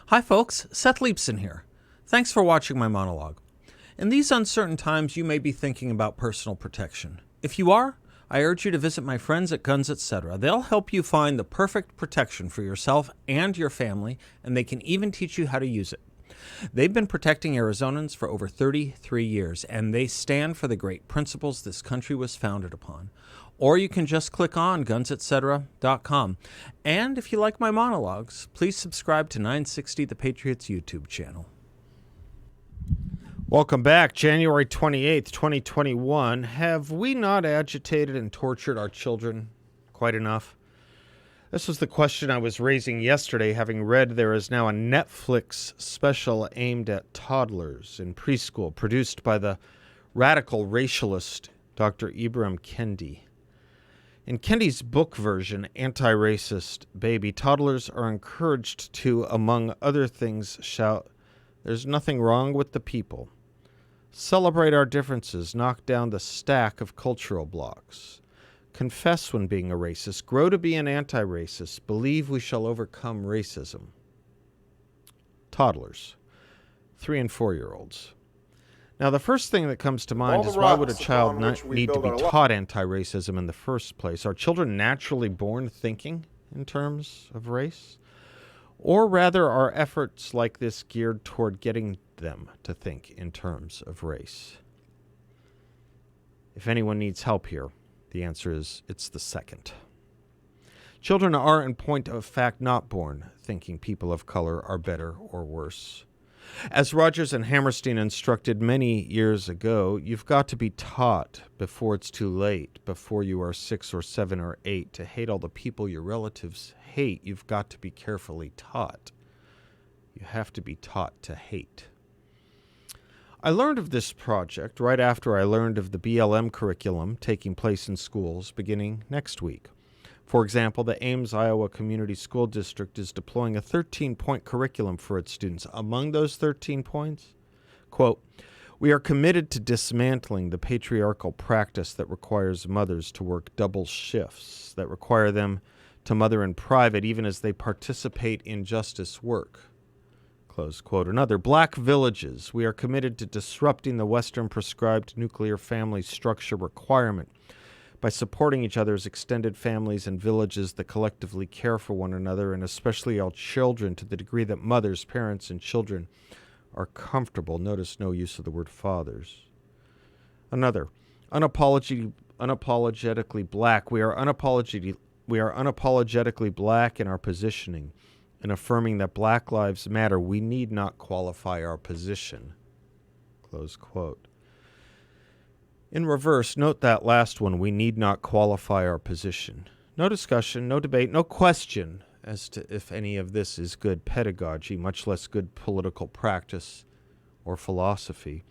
Hi folks, Seth Leipson here. Thanks for watching my monologue. In these uncertain times, you may be thinking about personal protection. If you are, I urge you to visit my friends at Guns Etc. They'll help you find the perfect protection for yourself and your family, and they can even teach you how to use it. They've been protecting Arizonans for over 33 years, and they stand for the great principles this country was founded upon. Or you can just click on gunsetcetera.com. And if you like my monologues, please subscribe to 960 The Patriots YouTube channel. Welcome back. January 28th, 2021. Have we not agitated and tortured our children quite enough? This was the question I was raising yesterday, having read there is now a Netflix special aimed at toddlers in preschool, produced by the radical racialist Dr. Ibram Kendi. In Kendi's book version, Anti-Racist Baby, toddlers are encouraged to, among other things, shout, "There's nothing wrong with the people. Celebrate our differences, knock down the stack of cultural blocks. Confess when being a racist, grow to be an anti-racist, believe we shall overcome racism." Toddlers, 3 and 4-year-olds. Now, the first thing that comes to mind is, why would a child need to be taught anti-racism in the first place? Are children naturally born thinking in terms of race? Or rather, are efforts like this geared toward getting them to think in terms of race? If anyone needs help here, the answer is it's the second. Children are, in point of fact, not born thinking people of color are better or worse. As Rogers and Hammerstein instructed many years ago, you've got to be taught before it's too late, before you are 6 or 7 or 8, to hate all the people your relatives hate. You've got to be carefully taught. You have to be taught to hate. I learned of this project right after I learned of the BLM curriculum taking place in schools beginning next week. For example, the Ames, Iowa Community School District is deploying a 13-point curriculum for its students. Among those 13 points, quote, "We are committed to dismantling the patriarchal practice that requires mothers to work double shifts, that require them to mother in private even as they participate in justice work." Close quote. Another, "Black villages. We are committed to disrupting the Western prescribed nuclear family structure requirement by supporting each other's extended families and villages that collectively care for one another, and especially our children, to the degree that mothers, parents, and children are comfortable." Notice no use of the word fathers. Another, unapologetically black. We are unapologetically black in our positioning, in affirming that Black Lives Matter. We need not qualify our position. Close quote. In reverse, note that last one, we need not qualify our position. No discussion, no debate, no question as to if any of this is good pedagogy, much less good political practice or philosophy.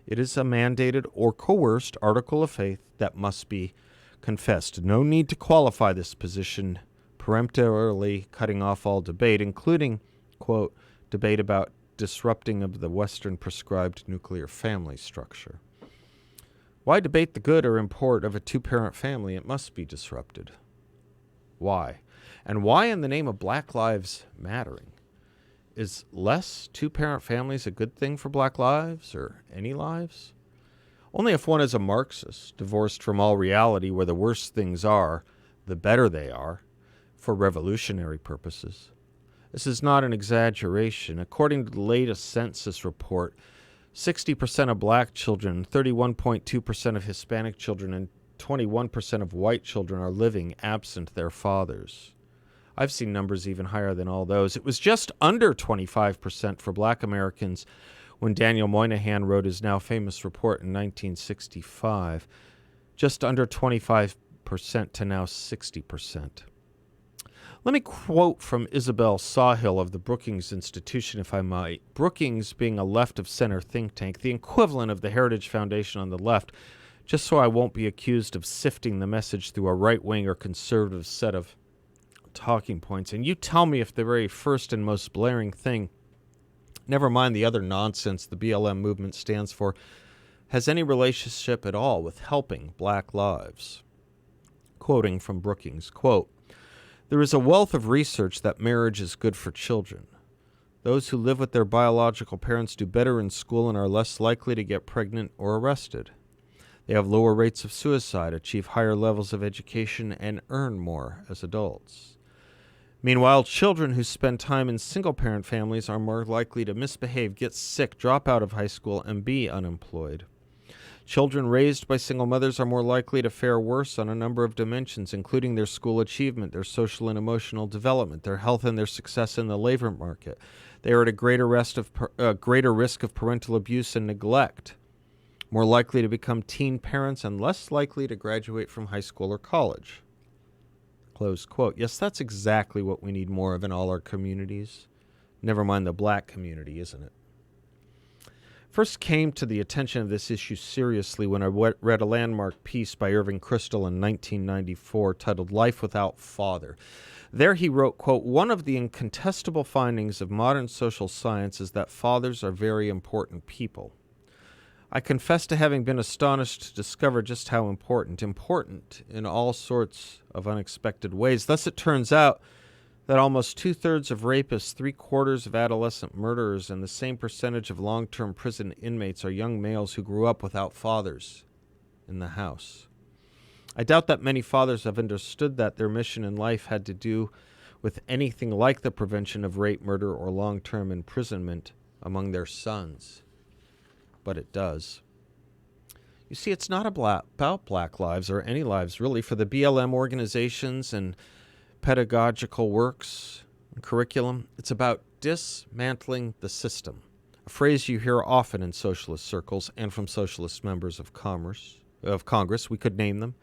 It is a mandated or coerced article of faith that must be confessed. No need to qualify this position, peremptorily cutting off all debate, including, quote, debate about disrupting of the Western prescribed nuclear family structure. Why debate the good or import of a two-parent family? It must be disrupted. Why? And why in the name of Black Lives Mattering? Is less two-parent families a good thing for Black lives or any lives? Only if one is a Marxist, divorced from all reality, where the worse things are, the better they are, for revolutionary purposes. This is not an exaggeration. According to the latest census report, 60% of black children, 31.2% of Hispanic children, and 21% of white children are living absent their fathers. I've seen numbers even higher than all those. It was just under 25% for black Americans when Daniel Moynihan wrote his now famous report in 1965. Just under 25% to now 60%. Let me quote from Isabel Sawhill of the Brookings Institution, if I might. Brookings being a left-of-center think tank, the equivalent of the Heritage Foundation on the left, just so I won't be accused of sifting the message through a right-wing or conservative set of talking points. And you tell me if the very first and most blaring thing, never mind the other nonsense the BLM movement stands for, has any relationship at all with helping black lives. Quoting from Brookings, quote, "There is a wealth of research that marriage is good for children. Those who live with their biological parents do better in school and are less likely to get pregnant or arrested. They have lower rates of suicide, achieve higher levels of education, and earn more as adults. Meanwhile, children who spend time in single-parent families are more likely to misbehave, get sick, drop out of high school, and be unemployed. Children raised by single mothers are more likely to fare worse on a number of dimensions, including their school achievement, their social and emotional development, their health, and their success in the labor market. They are at a greater risk of parental abuse and neglect, more likely to become teen parents, and less likely to graduate from high school or college. Close quote. Yes, that's exactly what we need more of in all our communities. Never mind the black community, isn't it? First came to the attention of this issue seriously when I read a landmark piece by Irving Kristol in 1994 titled Life Without Father. There he wrote, quote, "One of the incontestable findings of modern social science is that fathers are very important people. I confess to having been astonished to discover just how important in all sorts of unexpected ways. Thus it turns out that almost 2/3 of rapists, 3/4 of adolescent murderers, and the same percentage of long-term prison inmates are young males who grew up without fathers in the house. I doubt that many fathers have understood that their mission in life had to do with anything like the prevention of rape, murder, or long-term imprisonment among their sons. But it does. You see, it's not about black lives or any lives, really, for the BLM organizations and pedagogical works and curriculum. It's about dismantling the system, a phrase you hear often in socialist circles and from socialist members of Congress. We could name them.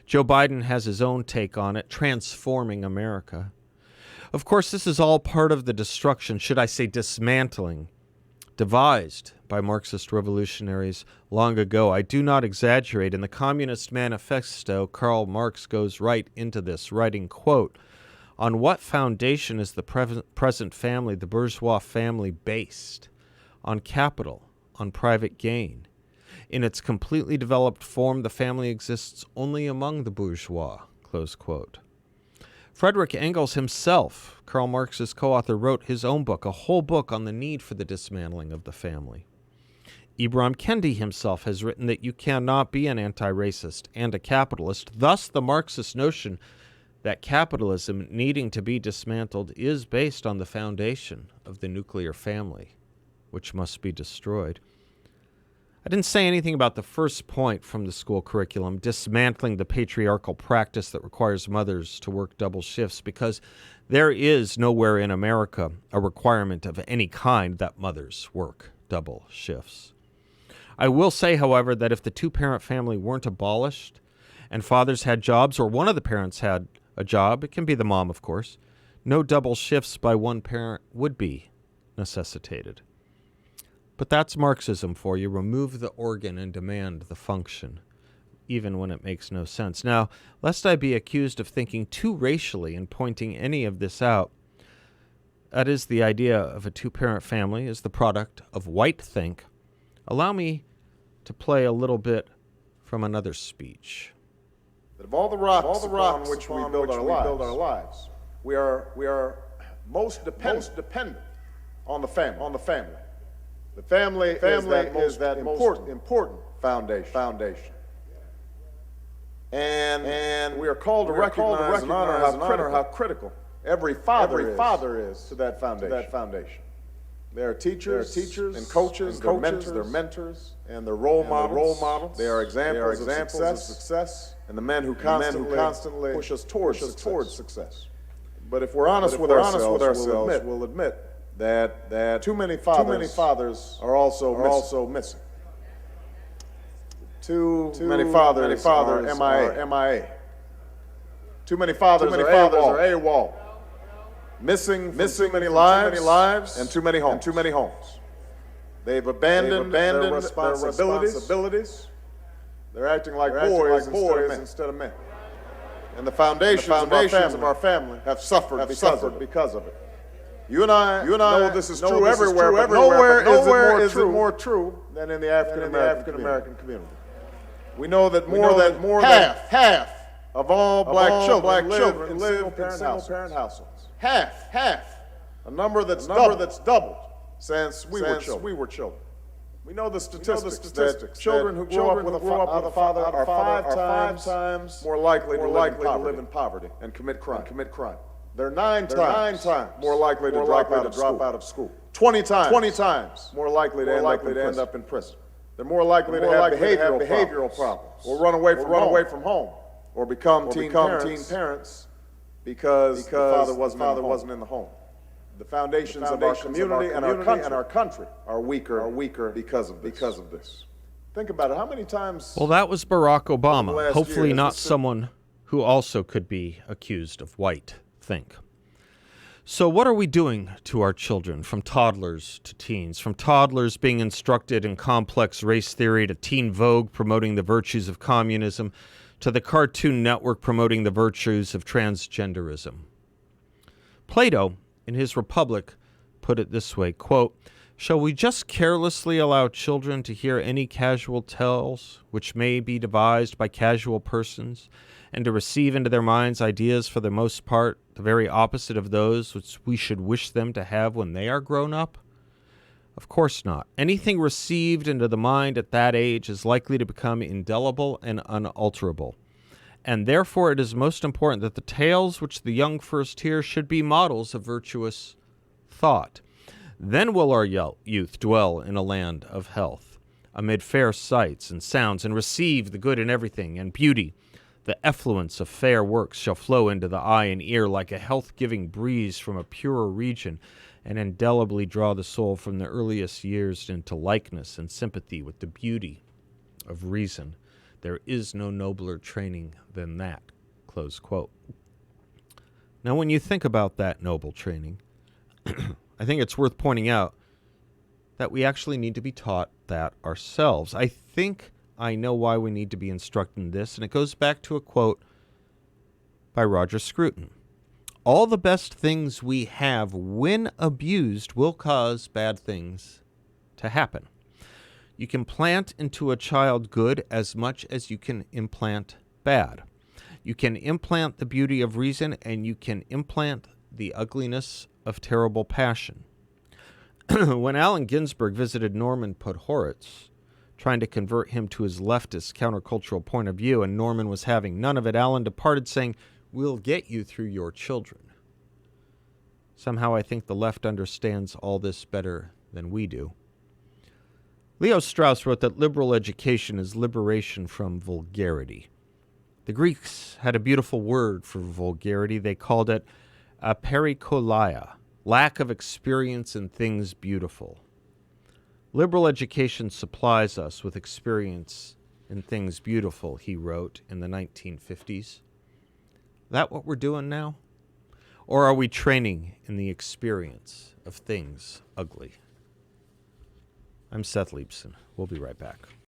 Joe Biden has his own take on it, transforming America. Of course, this is all part of the destruction, should I say dismantling, devised by Marxist revolutionaries long ago. I do not exaggerate. In the Communist Manifesto, Karl Marx goes right into this, writing, quote, "On what foundation is the present family, the bourgeois family, based? On capital, on private gain. In its completely developed form, the family exists only among the bourgeois," close quote. Frederick Engels himself, Karl Marx's co-author, wrote his own book, a whole book on the need for the dismantling of the family. Ibram Kendi himself has written that you cannot be an anti-racist and a capitalist. Thus, the Marxist notion that capitalism needing to be dismantled is based on the foundation of the nuclear family, which must be destroyed. I didn't say anything about the first point from the school curriculum, dismantling the patriarchal practice that requires mothers to work double shifts, because there is nowhere in America a requirement of any kind that mothers work double shifts. I will say, however, that if the two-parent family weren't abolished and fathers had jobs, or one of the parents had a job, it can be the mom, of course, no double shifts by one parent would be necessitated. But that's Marxism for you. Remove the organ and demand the function, even when it makes no sense. Now, lest I be accused of thinking too racially in pointing any of this out, that is, the idea of a two-parent family is the product of white think. Allow me to play a little bit from another speech. That of all the rocks upon which we build our lives, we are most dependent on the family. The family is that most important foundation. And we are called to recognize and honor how critical every father is to that foundation. There are teachers and coaches, their mentors, and their role models. They are examples of success, and the men who constantly push us towards success. But if we're honest with ourselves, we'll admit that too many fathers are also missing. Too many fathers are MIA. Too many fathers are AWOL. Missing too many lives and too many homes. They've abandoned their responsibilities. They're acting like boys instead of men. And the foundations of our family have suffered because of it. You and I know this is true everywhere, but nowhere is it more true than in the African American community. We know that more than half of all black children live in single-parent households. Half. A number that's doubled since we were children. We know the statistics that children who grow up with a father are five times more likely to live in poverty and commit crime. They're nine times more likely to drop out of school. 20 times more likely to end up in prison. They're more likely to have behavioral problems, or run away from home, or become teen parents because the father wasn't in the home. The foundations of our community and our country are weaker because of this. Think about it. How many times? Well, that was Barack Obama. last Hopefully year, not someone who also could be accused of white think. So what are we doing to our children, from toddlers to teens, from toddlers being instructed in complex race theory to Teen Vogue promoting the virtues of communism to the Cartoon Network promoting the virtues of transgenderism? Plato, in his Republic, put it this way, quote, "Shall we just carelessly allow children to hear any casual tales which may be devised by casual persons, and to receive into their minds ideas for the most part the very opposite of those which we should wish them to have when they are grown up? Of course not. Anything received into the mind at that age is likely to become indelible and unalterable. And therefore it is most important that the tales which the young first hear should be models of virtuous thought. Then will our youth dwell in a land of health, amid fair sights and sounds, and receive the good in everything, and beauty. The effluence of fair works shall flow into the eye and ear like a health-giving breeze from a purer region, and indelibly draw the soul from the earliest years into likeness and sympathy with the beauty of reason. There is no nobler training than that." Close quote. Now, when you think about that noble training, I think it's worth pointing out that we actually need to be taught that ourselves. I think I know why we need to be instructed in this, and it goes back to a quote by Roger Scruton. "All the best things we have, when abused, will cause bad things to happen. You can plant into a child good as much as you can implant bad. You can implant the beauty of reason, and you can implant the ugliness of terrible passion." When Allen Ginsberg visited Norman Podhoretz, trying to convert him to his leftist countercultural point of view, and Norman was having none of it, Allen departed saying, "We'll get you through your children." Somehow I think the left understands all this better than we do. Leo Strauss wrote that liberal education is liberation from vulgarity. The Greeks had a beautiful word for vulgarity. They called it aperikoleia, lack of experience in things beautiful. Liberal education supplies us with experience in things beautiful, he wrote in the 1950s. That what we're doing now? Or are we training in the experience of things ugly? I'm Seth Leibson. We'll be right back.